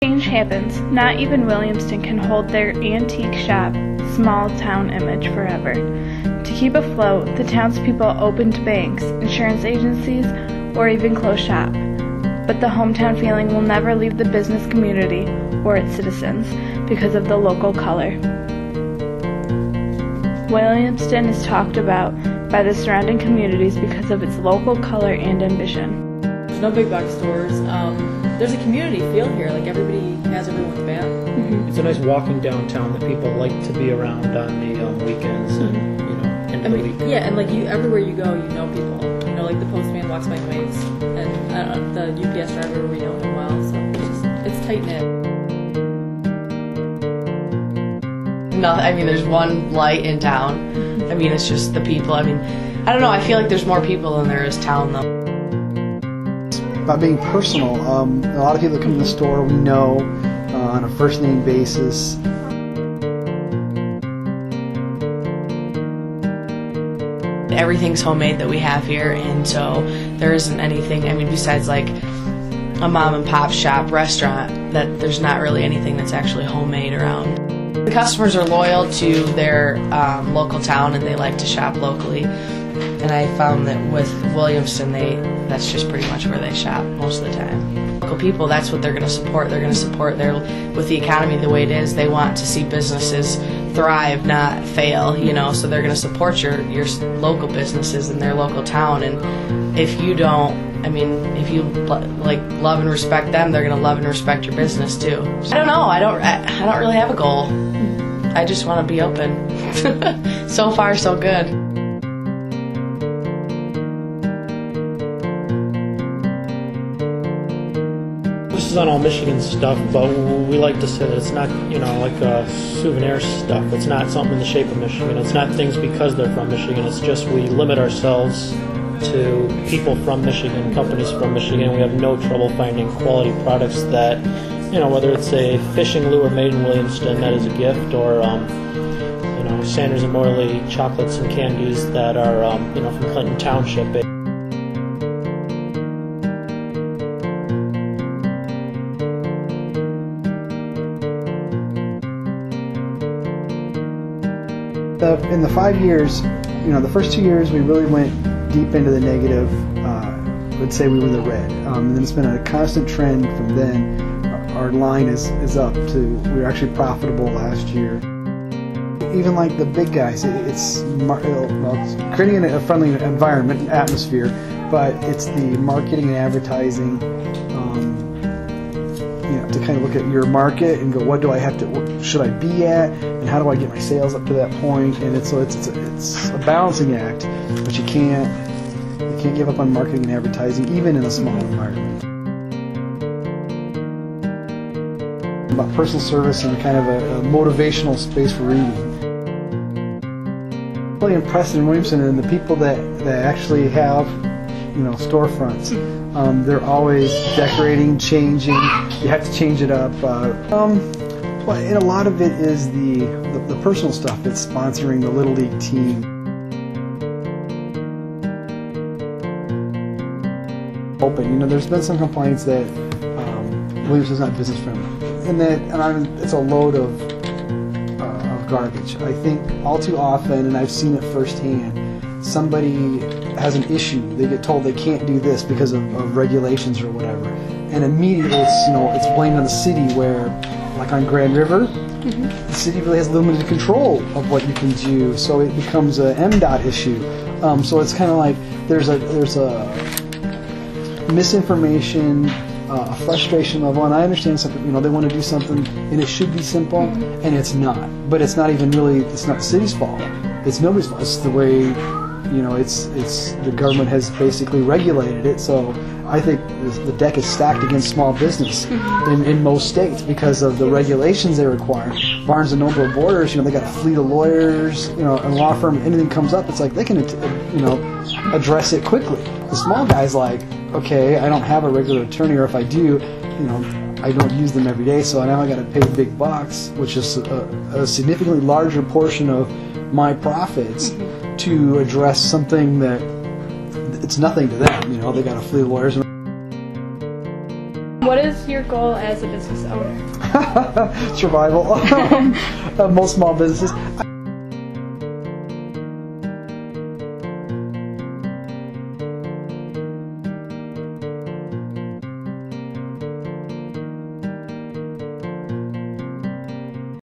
Change happens. Not even Williamston can hold their antique shop, small town image forever. To keep afloat, the townspeople opened banks, insurance agencies, or even closed shop. But the hometown feeling will never leave the business community or its citizens because of the local color. Williamston is talked about by the surrounding communities because of its local color and ambition. There's no big box stores. There's a community feel here, like everybody has everyone's back. It's a nice walking downtown that people like to be around on the weekends and in the week. Yeah, and like everywhere you go, you know people. Like the postman walks my ways, and the UPS driver, we know him well, so it's tight knit. No, there's one light in town. It's just the people. I don't know. I feel like there's more people than there is town, though. About being personal, a lot of people that come to the store we know on a first name basis. Everything's homemade that we have here, and so there isn't anything, besides like a mom and pop shop restaurant, that there's not really anything that's actually homemade around. The customers are loyal to their local town and they like to shop locally, and I found that with Williamston, that's just pretty much where they shop most of the time. Local people, that's what they're going to support. They're going to support with the economy the way it is, they want to see businesses thrive, not fail, so they're going to support your local businesses in their local town. And if you don't, if you love and respect them, they're going to love and respect your business too. I don't know, I don't really have a goal. I just want to be open. So far, so good. This is on all Michigan stuff, but we like to say that it's not, like souvenir stuff. It's not something in the shape of Michigan. It's not things because they're from Michigan. It's just we limit ourselves to people from Michigan, companies from Michigan. We have no trouble finding quality products that, whether it's a fishing lure made in Williamston that is a gift, or Sanders and Morley chocolates and candies that are, from Clinton Township. In the 5 years, the first 2 years we really went deep into the negative. I would say we were the red. And then it's been a constant trend from then. Our line is up to, we were actually profitable last year. Even like the big guys, it's creating a friendly environment, an atmosphere, but it's the marketing and advertising, to kind of look at your market and go, what should I be at, and how do I get my sales up to that point? And it's a balancing act, but you can't give up on marketing and advertising, even in a small environment. About personal service and kind of a motivational space for reading. Really impressed in Williamston and the people that actually have, storefronts. They're always decorating, changing. You have to change it up. And a lot of it is the personal stuff. It's sponsoring the Little League team. Open. There's been some complaints that Williamston's not business friendly, and it's a load of garbage. I think all too often, and I've seen it firsthand, somebody has an issue. They get told they can't do this because of regulations or whatever, and immediately it's blamed on the city. Where, like on Grand River, the city really has limited control of what you can do, so it becomes a MDOT issue. So it's kind of like there's a misinformation, a frustration level, and I understand something. They want to do something, and it should be simple, and it's not. But it's not even really. It's not the city's fault. It's nobody's fault. It's the way, it's the government has basically regulated it. So I think the deck is stacked against small business in most states because of the regulations they require. Barnes and Noble Borders, they got a fleet of lawyers, a law firm. Anything comes up, it's like they can, address it quickly. The small guy's like, okay, I don't have a regular attorney, or if I do, I don't use them every day, so now I got to pay big bucks, which is a significantly larger portion of my profits to address something that it's nothing to them. They got a fleet of lawyers. What is your your goal as a business owner? Survival. Most small businesses.